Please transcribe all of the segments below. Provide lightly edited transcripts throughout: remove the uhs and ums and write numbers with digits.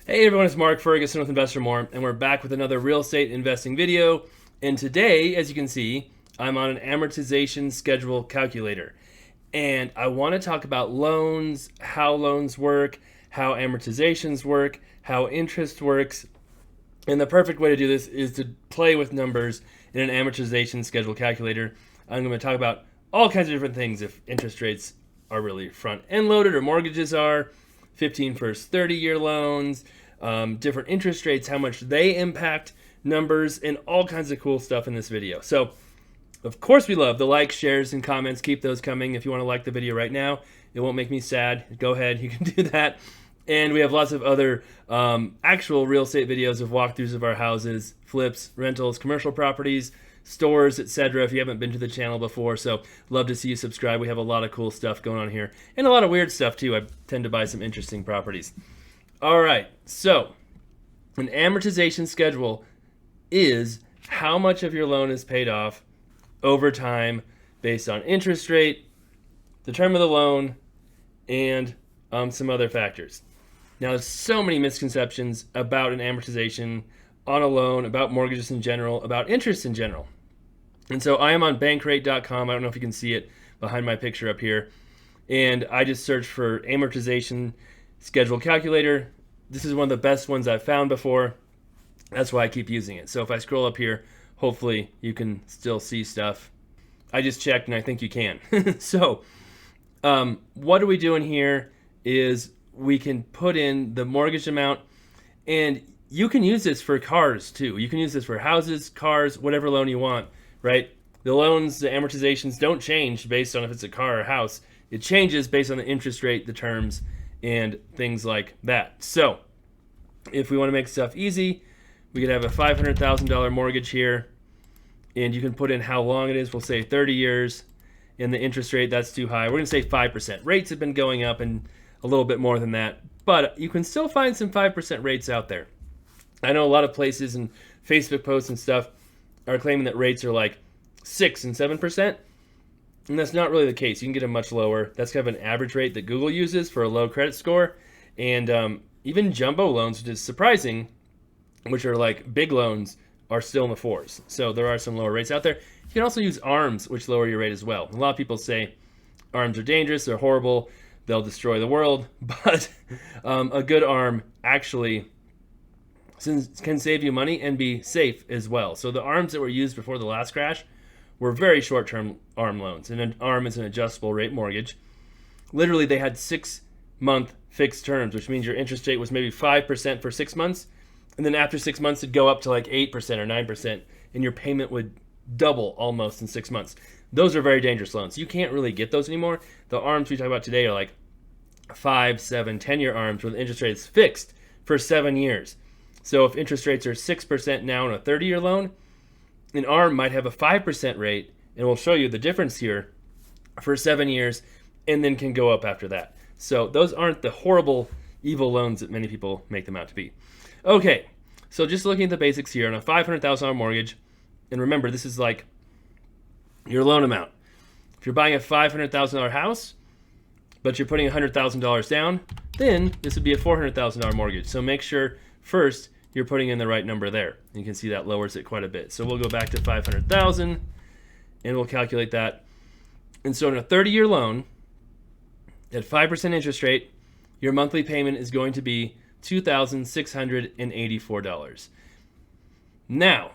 Hey everyone, it's Mark Ferguson with Investor More, and we're back with another real estate investing video. And today, as you can see, I'm on an amortization schedule calculator. And I want to talk about loans, how loans work, how amortizations work, how interest works. And the perfect way to do this is to play with numbers in an amortization schedule calculator. I'm going to talk about all kinds of different things if interest rates are really front end loaded or mortgages are, 15 first 30-year loans, different interest rates, how much they impact numbers, and all kinds of cool stuff in this video. So, of course, we love the likes, shares, and comments. Keep those coming. If you want to like the video right now, it won't make me sad. Go ahead, you can do that. And we have lots of other actual real estate videos of walkthroughs of our houses, flips, rentals, commercial properties, stores, etc. if you haven't been to the channel before. So love to see you subscribe. We have a lot of cool stuff going on here and a lot of weird stuff too. I tend to buy some interesting properties. All right, so an amortization schedule is how much of your loan is paid off over time based on interest rate, the term of the loan, and some other factors. Now, there's so many misconceptions about an amortization on a loan, about mortgages in general, about interest in general. And so I am on bankrate.com. I don't know if you can see it behind my picture up here. And I just searched for amortization schedule calculator. This is one of the best ones I've found before. That's why I keep using it. So if I scroll up here, hopefully you can still see stuff. I just checked and I think you can. So what are we doing here is we can put in the mortgage amount, and you can use this for cars too. You can use this for houses, cars, whatever loan you want, right? The loans, the amortizations don't change based on if it's a car or a house. It changes based on the interest rate, the terms, and things like that. So if we want to make stuff easy, we could have a $500,000 mortgage here, and you can put in how long it is. We'll say 30 years, and the interest rate, that's too high. We're going to say 5%. Rates have been going up and a little bit more than that, but you can still find some 5% rates out there. I know a lot of places and Facebook posts and stuff are claiming that rates are like 6 and 7%, and that's not really the case. You can get them much lower. That's kind of an average rate that Google uses for a low credit score, and even jumbo loans, which is surprising, which are like big loans, are still in the 4s. So there are some lower rates out there. You can also use ARMs, which lower your rate as well. A lot of people say ARMs are dangerous, they're horrible, they'll destroy the world, but a good ARM actually can save you money and be safe as well. So the ARMs that were used before the last crash were very short-term ARM loans, and an ARM is an adjustable rate mortgage. Literally, they had 6-month fixed terms, which means your interest rate was maybe 5% for 6 months, and then after 6 months, it'd go up to like 8% or 9%, and your payment would double almost in 6 months. Those are very dangerous loans. You can't really get those anymore. The ARMs we talk about today are like 5, 7, 10-year ARMs where the interest rate is fixed for 7 years. So if interest rates are 6% now on a 30-year loan, an ARM might have a 5% rate, and we'll show you the difference here for 7 years, and then can go up after that. So those aren't the horrible, evil loans that many people make them out to be. Okay, so just looking at the basics here on a $500,000 mortgage, and remember, this is like your loan amount. If you're buying a $500,000 house, but you're putting $100,000 down, then this would be a $400,000 mortgage. So make sure first you're putting in the right number there. You can see that lowers it quite a bit. So we'll go back to 500,000 and we'll calculate that. And so in a 30-year loan at 5% interest rate, your monthly payment is going to be $2,684. Now,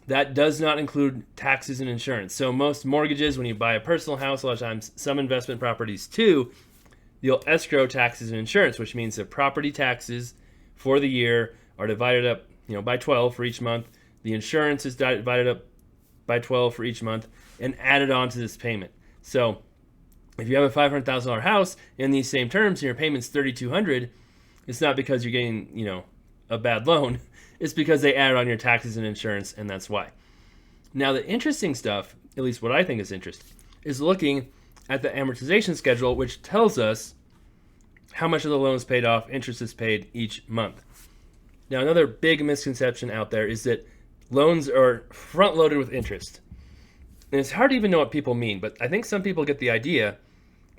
that does not include taxes and insurance. So most mortgages, when you buy a personal house, a lot of times, some investment properties too, you'll escrow taxes and insurance, which means the property taxes for the year are divided up, by 12 for each month. The insurance is divided up by 12 for each month and added on to this payment. So if you have a $500,000 house in these same terms and your payment's $3,200, it's not because you're getting, a bad loan. It's because they added on your taxes and insurance, and that's why. Now, the interesting stuff, at least what I think is interesting, is looking at the amortization schedule, which tells us how much of the loan is paid off, interest is paid each month. Now, another big misconception out there is that loans are front-loaded with interest. And it's hard to even know what people mean, but I think some people get the idea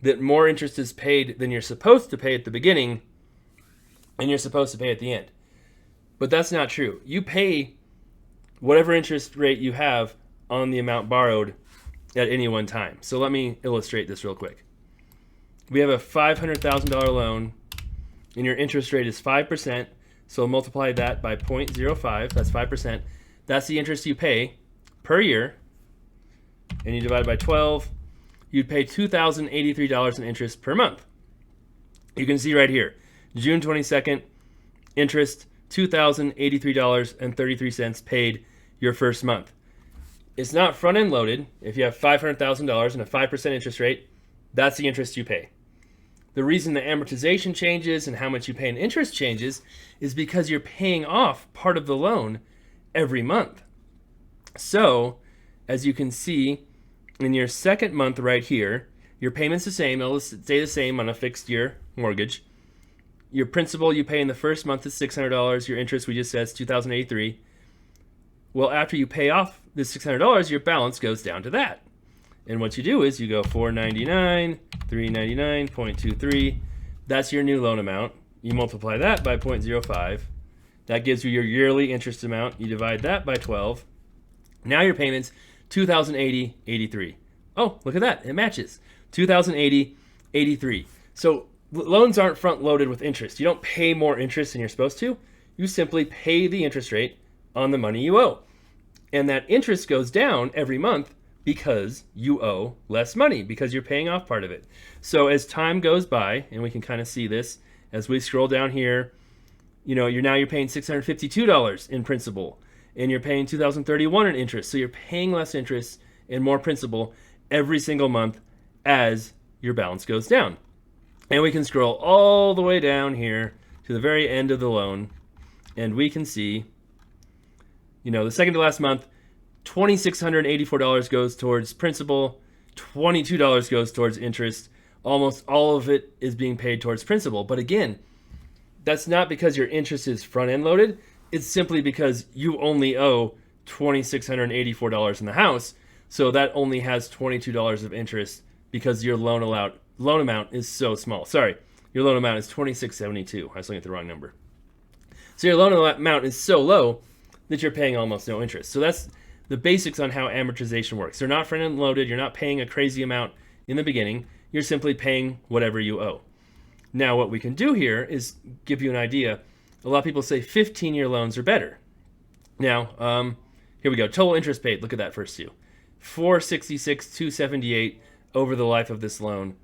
that more interest is paid than you're supposed to pay at the beginning and you're supposed to pay at the end. But that's not true. You pay whatever interest rate you have on the amount borrowed at any one time. So let me illustrate this real quick. We have a $500,000 loan, and your interest rate is 5%. So multiply that by 0.05. That's 5%. That's the interest you pay per year. And you divide it by 12. You'd pay $2,083 in interest per month. You can see right here, June 22nd, interest $2,083.33 paid your first month. It's not front-end loaded. If you have $500,000 and a 5% interest rate, that's the interest you pay. The reason the amortization changes and how much you pay in interest changes is because you're paying off part of the loan every month. So, as you can see, in your second month right here, your payment's the same. It'll stay the same on a fixed year mortgage. Your principal you pay in the first month is $600. Your interest, we just said, is $2,083. Well, after you pay off this $600, your balance goes down to that. And what you do is you go $499, $399.23. That's your new loan amount. You multiply that by 0.05. That gives you your yearly interest amount. You divide that by 12. Now your payment's $2,080.83. Oh, look at that. It matches. $2,080.83. So loans aren't front loaded with interest. You don't pay more interest than you're supposed to. You simply pay the interest rate on the money you owe. And that interest goes down every month because you owe less money, because you're paying off part of it. So as time goes by, and we can kind of see this as we scroll down here, you're paying $652 in principal, and you're paying $2,031 in interest. So you're paying less interest and more principal every single month as your balance goes down. And we can scroll all the way down here to the very end of the loan, and we can see, the second to last month, $2,684 goes towards principal, $22 goes towards interest. Almost all of it is being paid towards principal. But again, that's not because your interest is front-end loaded. It's simply because you only owe $2,684 in the house, so that only has $22 of interest because your loan amount is so small. Sorry, your loan amount is $2,672. I was looking at the wrong number. So your loan amount is so low that you're paying almost no interest. So that's the basics on how amortization works. They're not front-end loaded. You're not paying a crazy amount in the beginning. You're simply paying whatever you owe. Now, what we can do here is give you an idea. A lot of people say 15-year loans are better. Now, here we go. Total interest paid. Look at that first two. $466,278 over the life of this loan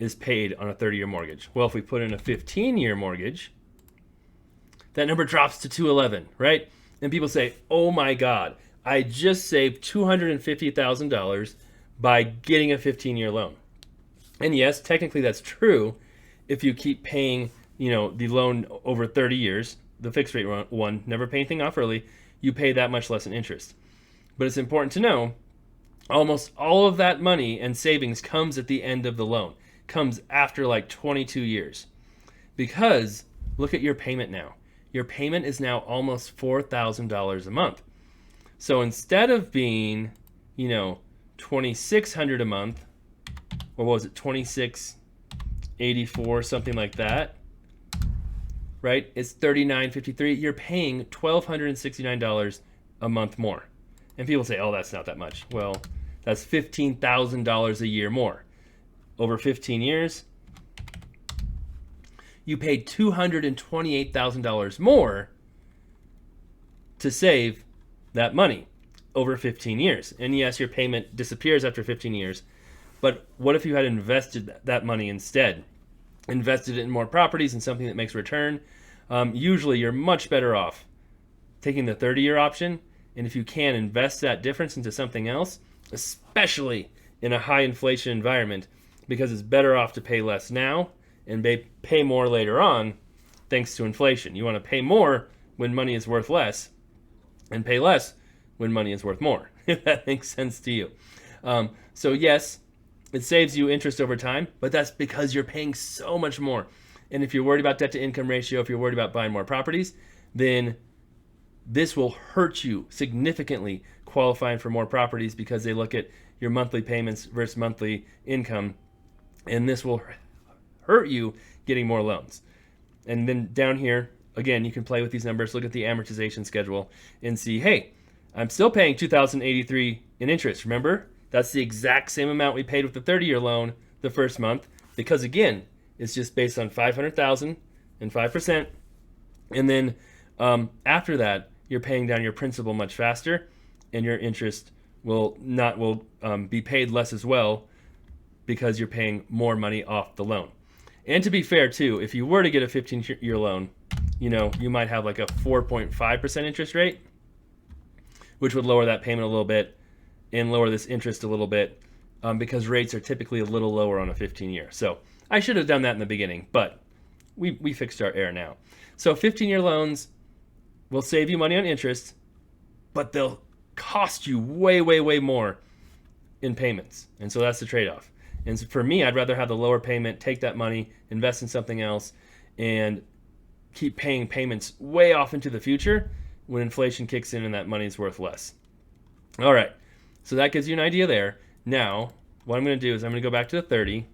is paid on a 30-year mortgage. Well, if we put in a 15-year mortgage, that number drops to $211, right? And people say, oh my God, I just saved $250,000 by getting a 15-year loan. And yes, technically that's true if you keep paying, the loan over 30 years, the fixed rate one, never pay anything off early, you pay that much less in interest. But it's important to know, almost all of that money and savings comes at the end of the loan, comes after like 22 years. Because look at your payment now. Your payment is now almost $4,000 a month. So instead of being, $2,600 a month, or what was it, $2,684, something like that, right? It's $3,953. You're paying $1,269 a month more. And people say, oh, that's not that much. Well, that's $15,000 a year more. Over 15 years, you paid $228,000 more to save that money over 15 years. And yes, your payment disappears after 15 years. But what if you had invested that money instead? Invested it in more properties and something that makes a return? Usually you're much better off taking the 30-year option. And if you can, invest that difference into something else, especially in a high inflation environment, because it's better off to pay less now and pay more later on thanks to inflation. You want to pay more when money is worth less and pay less when money is worth more, if that makes sense to you. So yes, it saves you interest over time, but that's because you're paying so much more. And if you're worried about debt to income ratio, if you're worried about buying more properties, then this will hurt you significantly qualifying for more properties, because they look at your monthly payments versus monthly income, and this will hurt you getting more loans. And then down here, again, you can play with these numbers, look at the amortization schedule, and see, hey, I'm still paying $2,083 in interest. Remember, that's the exact same amount we paid with the 30-year loan the first month, because again, it's just based on $500,000 and 5%, and then after that, you're paying down your principal much faster, and your interest will be paid less as well, because you're paying more money off the loan. And to be fair too, if you were to get a 15-year loan, you might have like a 4.5% interest rate, which would lower that payment a little bit and lower this interest a little bit, because rates are typically a little lower on a 15-year. So I should have done that in the beginning, but we fixed our error now. So 15-year loans will save you money on interest, but they'll cost you way, way, way more in payments. And so that's the trade-off. And for me, I'd rather have the lower payment, take that money, invest in something else, and keep paying payments way off into the future when inflation kicks in and that money's worth less. All right, so that gives you an idea there. Now, what I'm going to do is I'm going to go back to the 30,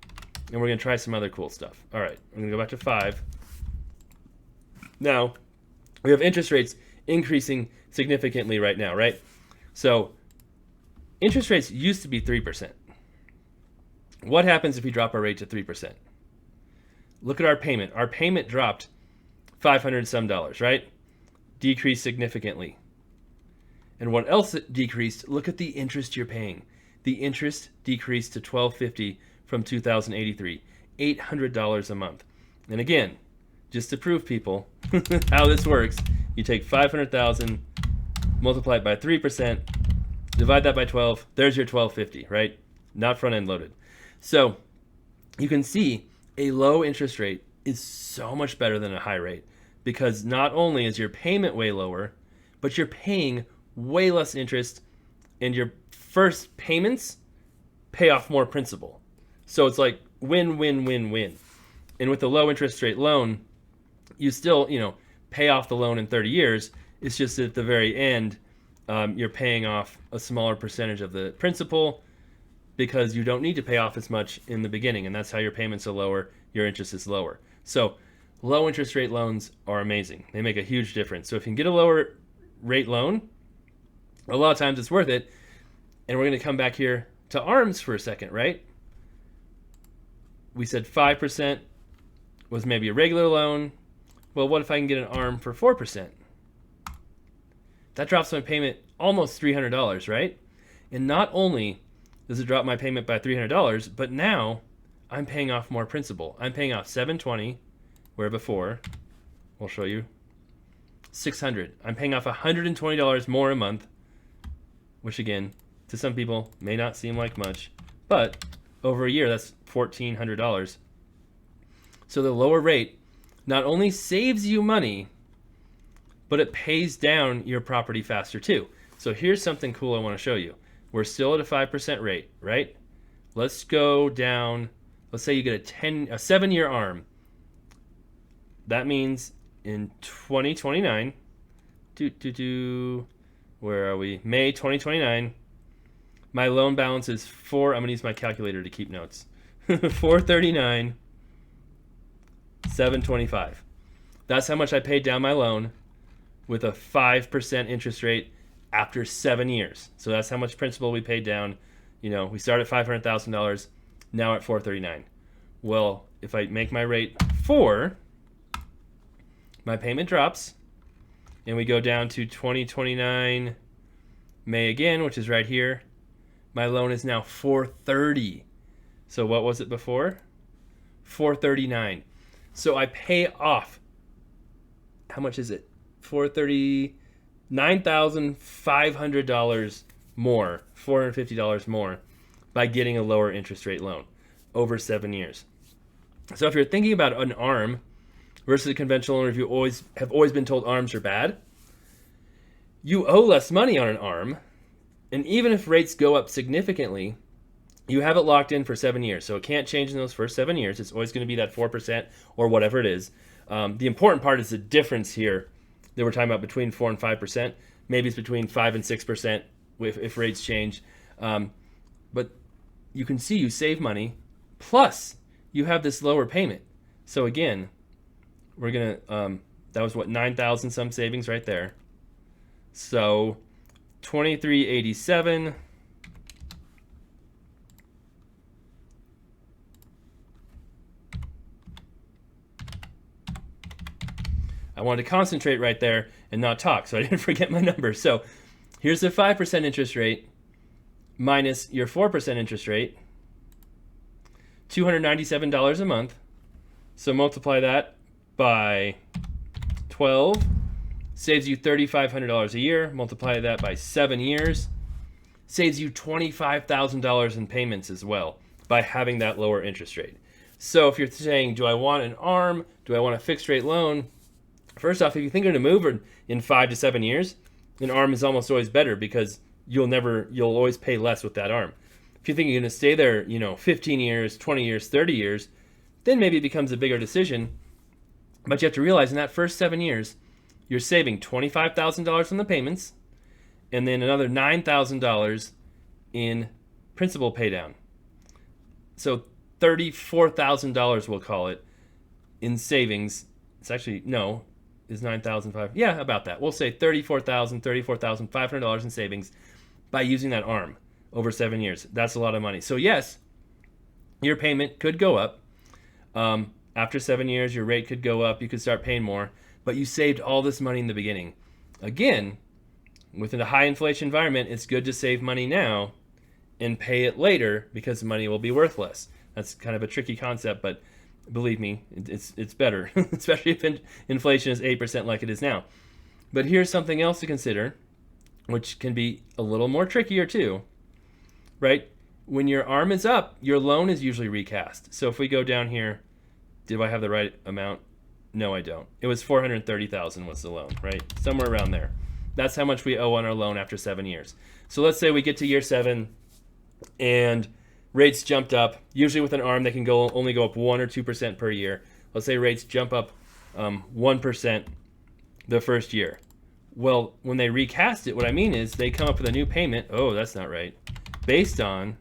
and we're going to try some other cool stuff. All right, I'm going to go back to 5. Now, we have interest rates increasing significantly right now, right? So interest rates used to be 3%. What happens if we drop our rate to 3%? Look at our payment. Our payment dropped $500 some, right? Decreased significantly. And what else decreased? Look at the interest you're paying. The interest decreased to $1,250 from $2,083, $800 a month. And again, just to prove people how this works, you take $500,000, multiply it by 3%, divide that by 12. There's your $1,250, right? Not front end loaded. So you can see a low interest rate is so much better than a high rate, because not only is your payment way lower, but you're paying way less interest, and your first payments pay off more principal. So it's like win, win, win, win. And with the low interest rate loan, you still, pay off the loan in 30 years. It's just at the very end, you're paying off a smaller percentage of the principal, because you don't need to pay off as much in the beginning, and that's how your payments are lower, your interest is lower. So low interest rate loans are amazing. They make a huge difference. So if you can get a lower rate loan, a lot of times it's worth it. And we're going to come back here to ARMs for a second, right? We said 5% was maybe a regular loan. Well, what if I can get an ARM for 4%? That drops my payment almost $300, right? And not only does it drop my payment by $300, but now I'm paying off more principal. I'm paying off $720, where before, we'll show you, $600. I'm paying off $120 more a month, which again, to some people may not seem like much, but over a year, that's $1,400. So the lower rate not only saves you money, but it pays down your property faster too. So here's something cool I want to show you. We're still at a 5% rate, right? Let's go down. Let's say you get a 7-year ARM. That means in 2029, where are we? May 2029. My loan balance is I'm going to use my calculator to keep notes. 439, 725. That's how much I paid down my loan with a 5% interest rate after 7 years. So that's how much principal we paid down. We started at $500,000, now at 439. Well, if I make my rate 4, my payment drops, and we go down to 2029 May again, which is right here. My loan is now 430. So what was it before? 439. So I pay off, how much is it? $9,500 more, $450 more, by getting a lower interest rate loan over 7 years. So if you're thinking about an ARM versus a conventional loan, if you have always been told ARMs are bad, you owe less money on an ARM, and even if rates go up significantly, you have it locked in for 7 years. So it can't change in those first 7 years. It's always going to be that 4% or whatever it is. The important part is the difference here that we're talking about between 4 and 5%. Maybe it's between 5 and 6% if rates change. But you can see you save money, plus you have this lower payment. So again, we're going to That was what, 9,000 some savings right there. So 2387. I wanted to concentrate right there and not talk, so I didn't forget my number. So here's the 5% interest rate minus your 4% interest rate, $297 a month. So multiply that by 12, saves you $3,500 a year. Multiply that by 7 years, saves you $25,000 in payments as well by having that lower interest rate. So if you're saying, do I want an ARM? Do I want a fixed rate loan? First off, if you think you're going to move in 5 to 7 years, an ARM is almost always better because you'll always pay less with that ARM. If you think you're going to stay there, 15 years, 20 years, 30 years, then maybe it becomes a bigger decision. But you have to realize in that first 7 years, you're saving $25,000 from the payments and then another $9,000 in principal paydown. So $34,000, we'll call it, in savings. It's actually, no, is $9,500. Yeah, about that. We'll say $34,500 in savings by using that ARM over 7 years. That's a lot of money. So yes, your payment could go up. After 7 years, your rate could go up. You could start paying more, but you saved all this money in the beginning. Again, within a high inflation environment, it's good to save money now and pay it later because money will be worth less. That's kind of a tricky concept, but believe me, it's better, especially if inflation is 8% like it is now. But here's something else to consider, which can be a little more trickier too, right? When your ARM is up, your loan is usually recast. So if we go down here, do I have the right amount? No, I don't. It was $430,000 was the loan, right? Somewhere around there. That's how much we owe on our loan after 7 years. So let's say we get to year 7 and rates jumped up. Usually with an ARM, they can only go up 1 or 2% per year. Let's say rates jump up 1% the first year. Well, when they recast it, what I mean is they come up with a new payment. Oh, that's not right. Based on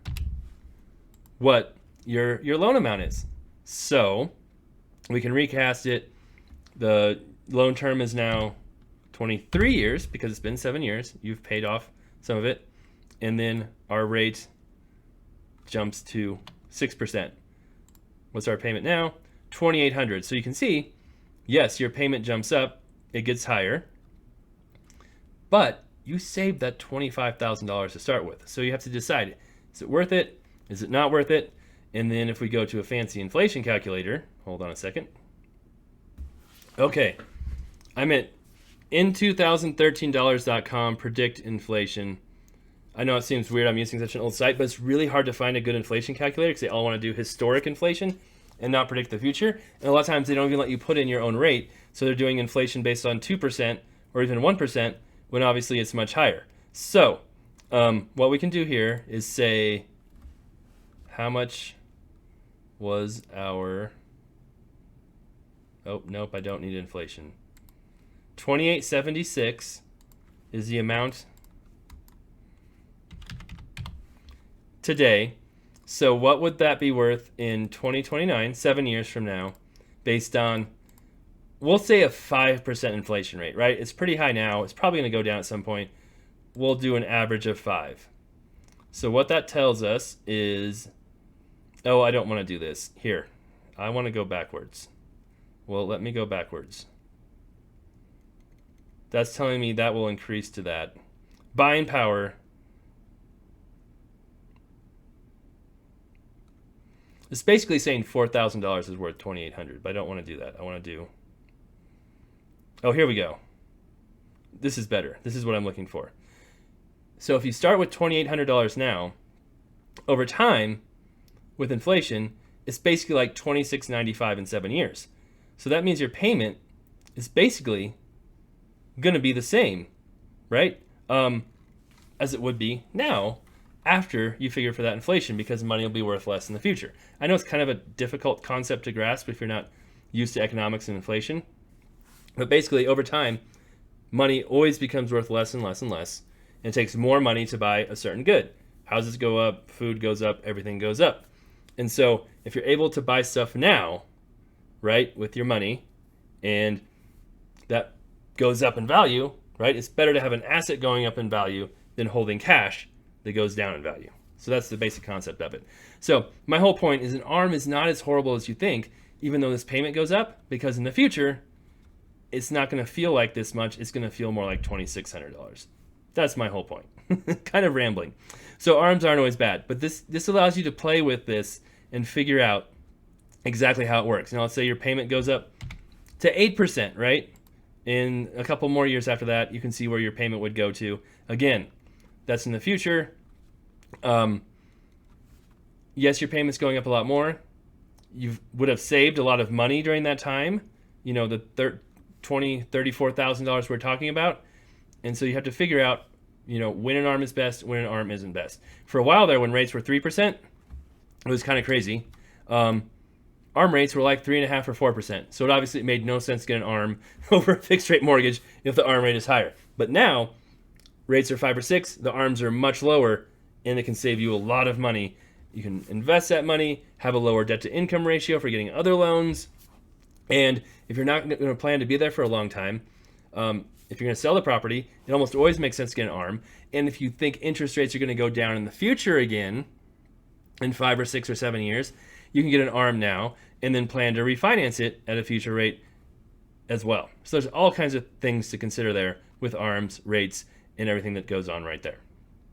what your loan amount is. So we can recast it. The loan term is now 23 years because it's been 7 years. You've paid off some of it. And then our rate jumps to 6%. What's our payment now? $2,800. So you can see, yes, your payment jumps up. It gets higher. But you saved that $25,000 to start with. So you have to decide, is it worth it? Is it not worth it? And then if we go to a fancy inflation calculator, hold on a second. Okay, I'm at in2013dollars.com, predict inflation. I know it seems weird I'm using such an old site, but it's really hard to find a good inflation calculator because they all want to do historic inflation and not predict the future. And a lot of times they don't even let you put in your own rate. So they're doing inflation based on 2% or even 1% when obviously it's much higher. So what we can do here is say how much was our... Oh, nope, I don't need inflation. 2876 is the amount today. So what would that be worth in 2029, 7 years from now, based on, we'll say a 5% inflation rate, right? It's pretty high now. It's probably going to go down at some point. We'll do an average of 5. So what that tells us is, oh, I don't want to do this. Here, I want to go backwards. Well, let me go backwards. That's telling me that will increase to that. Buying power. It's basically saying $4,000 is worth $2,800, but I don't want to do that. I want to do... Oh, here we go. This is better. This is what I'm looking for. So if you start with $2,800 now, over time, with inflation, it's basically like $2,695 in 7 years. So that means your payment is basically going to be the same, right? As it would be now after you figure for that inflation because money will be worth less in the future. I know it's kind of a difficult concept to grasp if you're not used to economics and inflation. But basically, over time, money always becomes worth less and less and less. And it takes more money to buy a certain good. Houses go up, food goes up, everything goes up. And so if you're able to buy stuff now, right, with your money, and that goes up in value, right? It's better to have an asset going up in value than holding cash that goes down in value. So that's the basic concept of it. So my whole point is an ARM is not as horrible as you think, even though this payment goes up, because in the future, it's not going to feel like this much. It's going to feel more like $2,600. That's my whole point. Kind of rambling. So ARMs aren't always bad, but this allows you to play with this and figure out exactly how it works. Now let's say your payment goes up to 8%, right? In a couple more years after that, you can see where your payment would go to. Again, that's in the future. Yes, your payment's going up a lot more. You would have saved a lot of money during that time. You know, the $20,000, $34,000 we're talking about. And so you have to figure out, you know, when an ARM is best, when an ARM isn't best. For a while there, when rates were 3%, it was kind of crazy. ARM rates were like 3.5% or 4%. So it obviously made no sense to get an ARM over a fixed rate mortgage if the ARM rate is higher. But now rates are 5 or 6, the ARMs are much lower, and it can save you a lot of money. You can invest that money, have a lower debt to income ratio for getting other loans. And if you're not going to plan to be there for a long time, if you're going to sell the property, it almost always makes sense to get an ARM. And if you think interest rates are going to go down in the future again, in 5 or 6 or 7 years, you can get an ARM now and then plan to refinance it at a future rate as well. So there's all kinds of things to consider there with ARMs, rates, and everything that goes on right there.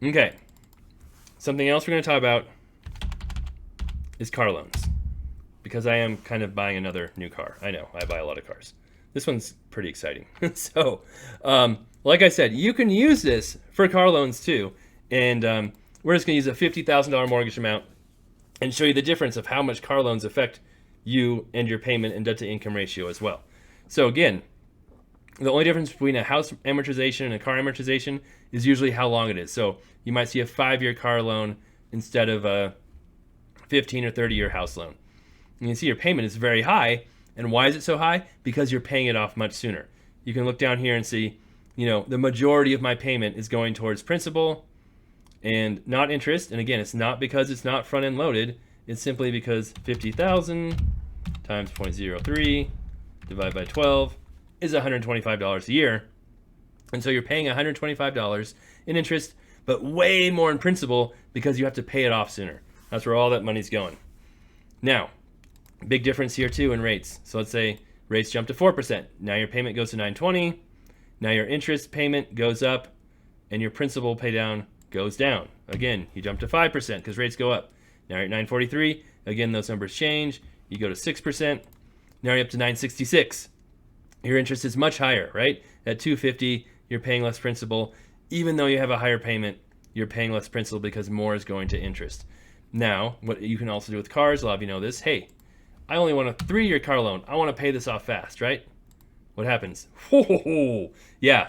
Okay. Something else we're going to talk about is car loans, because I am kind of buying another new car. I know, I buy a lot of cars. This one's pretty exciting. So, like I said, you can use this for car loans too. And we're just going to use a $50,000 mortgage amount and show you the difference of how much car loans affect you and your payment and debt to income ratio as well. So again, the only difference between a house amortization and a car amortization is usually how long it is. So you might see a 5-year car loan instead of a 15 or 30-year house loan. And you can see your payment is very high. And why is it so high? Because you're paying it off much sooner. You can look down here and see, you know, the majority of my payment is going towards principal and not interest. And again, it's not because it's not front-end loaded. It's simply because 50,000 times 0.03 divided by 12 is $125 a year. And so you're paying $125 in interest, but way more in principal because you have to pay it off sooner. That's where all that money's going. Now, big difference here too in rates. So let's say rates jump to 4%. Now your payment goes to $920. Now your interest payment goes up and your principal pay down goes down. Again, you jump to 5% because rates go up. Now you're at $943. Again, those numbers change. You go to 6%. Now you're up to $966. Your interest is much higher, right? At $250, you're paying less principal. Even though you have a higher payment, you're paying less principal because more is going to interest. Now, what you can also do with cars, a lot of you know this. Hey, I only want a 3-year car loan. I want to pay this off fast, right? What happens? Yeah,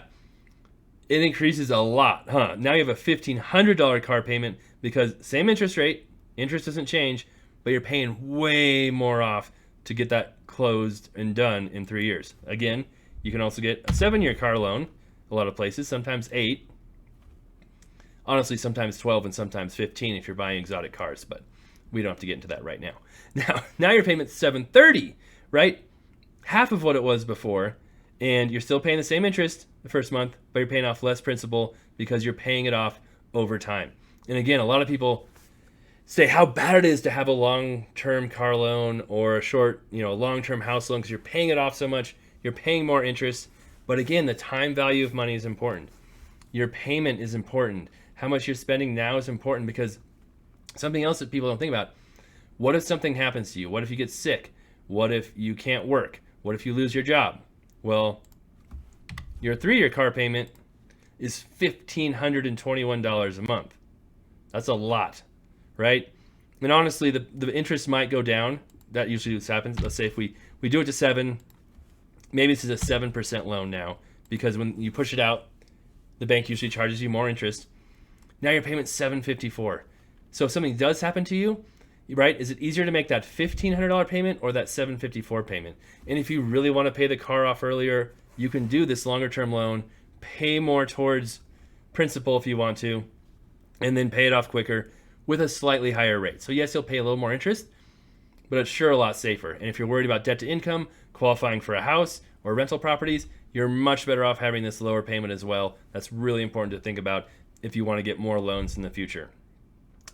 it increases a lot, huh? Now you have a $1,500 car payment because same interest rate, interest doesn't change, but you're paying way more off to get that closed and done in 3 years. Again, you can also get a 7-year car loan, a lot of places, sometimes 8. Honestly, sometimes 12 and sometimes 15 if you're buying exotic cars, but we don't have to get into that right now. Now your payment's $730, right? Half of what it was before, and you're still paying the same interest the first month, but you're paying off less principal because you're paying it off over time. And again, a lot of people say how bad it is to have a long-term car loan or a short, long-term house loan because you're paying it off so much, you're paying more interest. But again, the time value of money is important. Your payment is important. How much you're spending now is important because something else that people don't think about, what if something happens to you? What if you get sick? What if you can't work? What if you lose your job? Well, your 3-year car payment is $1,521 a month. That's a lot, right? And honestly, the interest might go down. That usually happens. Let's say if we do it to 7, maybe this is a 7% loan now because when you push it out, the bank usually charges you more interest. Now your payment's $754. So if something does happen to you, right, is it easier to make that $1,500 payment or that $754 payment? And if you really want to pay the car off earlier, you can do this longer term loan, pay more towards principal if you want to, and then pay it off quicker with a slightly higher rate. So yes, you'll pay a little more interest, but it's sure a lot safer. And if you're worried about debt to income, qualifying for a house or rental properties, you're much better off having this lower payment as well. That's really important to think about if you want to get more loans in the future.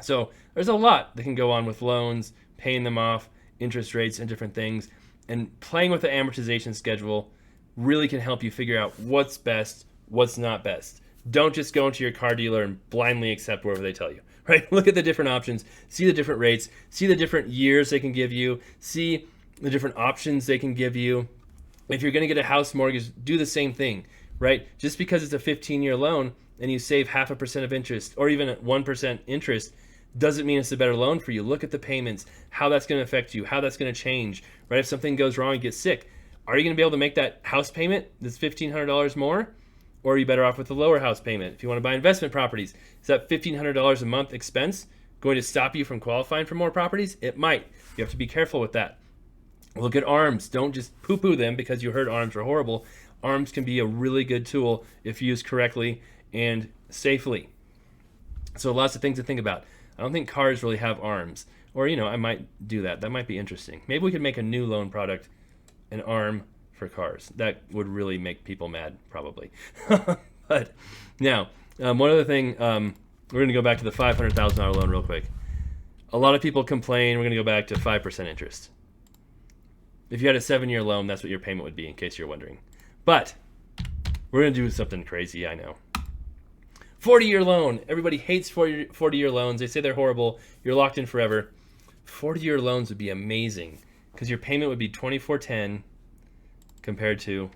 So there's a lot that can go on with loans, paying them off, interest rates, and different things. And playing with the amortization schedule really can help you figure out what's best, what's not best. Don't just go into your car dealer and blindly accept whatever they tell you, right? Look at the different options, see the different rates, see the different years they can give you, see the different options they can give you. If you're going to get a house mortgage, do the same thing, right? Just because it's a 15-year loan and you save 0.5% of interest or even 1% interest doesn't mean it's a better loan for you. Look at the payments, how that's going to affect you, how that's going to change, right? If something goes wrong, you get sick, are you going to be able to make that house payment that's $1,500 more? Or are you better off with the lower house payment? If you want to buy investment properties, is that $1,500 a month expense going to stop you from qualifying for more properties? It might. You have to be careful with that. Look at ARMs. Don't just poo-poo them because you heard ARMs are horrible. ARMs can be a really good tool if used correctly and safely. So lots of things to think about. I don't think cars really have ARMs. Or, I might do that. That might be interesting. Maybe we could make a new loan product, an ARM for cars. That would really make people mad, probably. But now, one other thing, we're going to go back to the $500,000 loan real quick. A lot of people complain, we're going to go back to 5% interest. If you had a 7-year loan, that's what your payment would be, in case you're wondering. But we're going to do something crazy, I know. 40-year loan. Everybody hates 40-year loans. They say they're horrible. You're locked in forever. 40-year loans would be amazing because your payment would be $2,410 compared to,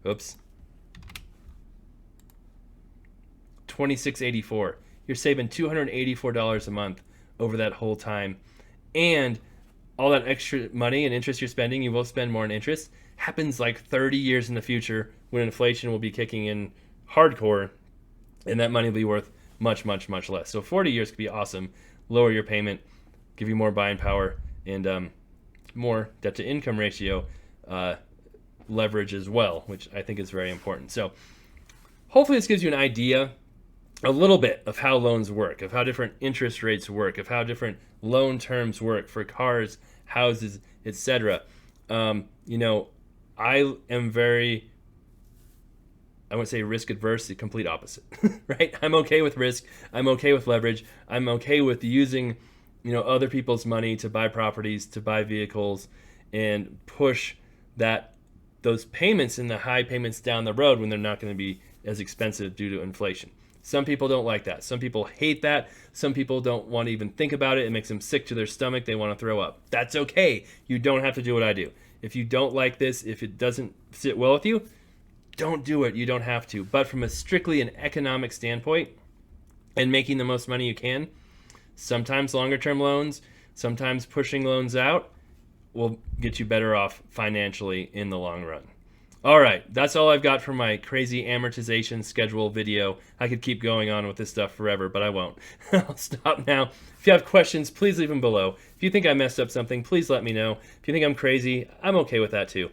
$2,684. You're saving $284 a month over that whole time. And all that extra money and interest you're spending, you will spend more in interest, happens like 30 years in the future when inflation will be kicking in hardcore, and that money will be worth much, much, much less. So 40 years could be awesome. Lower your payment, give you more buying power, and more debt to income ratio leverage as well, which I think is very important. So hopefully this gives you an idea, a little bit of how loans work, of how different interest rates work, of how different loan terms work for cars, houses, etc. I am very, I wouldn't say risk adverse, the complete opposite, right? I'm okay with risk. I'm okay with leverage. I'm okay with using, other people's money to buy properties, to buy vehicles, and push those payments and the high payments down the road when they're not going to be as expensive due to inflation. Some people don't like that. Some people hate that. Some people don't want to even think about it. It makes them sick to their stomach. They want to throw up. That's okay. You don't have to do what I do. If you don't like this, if it doesn't sit well with you, don't do it. You don't have to. But from a strictly an economic standpoint and making the most money you can, sometimes longer term loans, sometimes pushing loans out will get you better off financially in the long run. All right, that's all I've got for my crazy amortization schedule video. I could keep going on with this stuff forever, but I won't. I'll stop now. If you have questions, please leave them below. If you think I messed up something, please let me know. If you think I'm crazy, I'm okay with that too.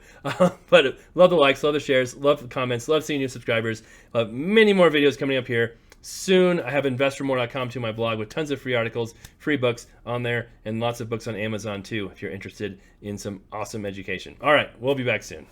But love the likes, love the shares, love the comments, love seeing new subscribers. I'll have many more videos coming up here soon. I have investormore.com to my blog with tons of free articles, free books on there, and lots of books on Amazon too if you're interested in some awesome education. All right, we'll be back soon.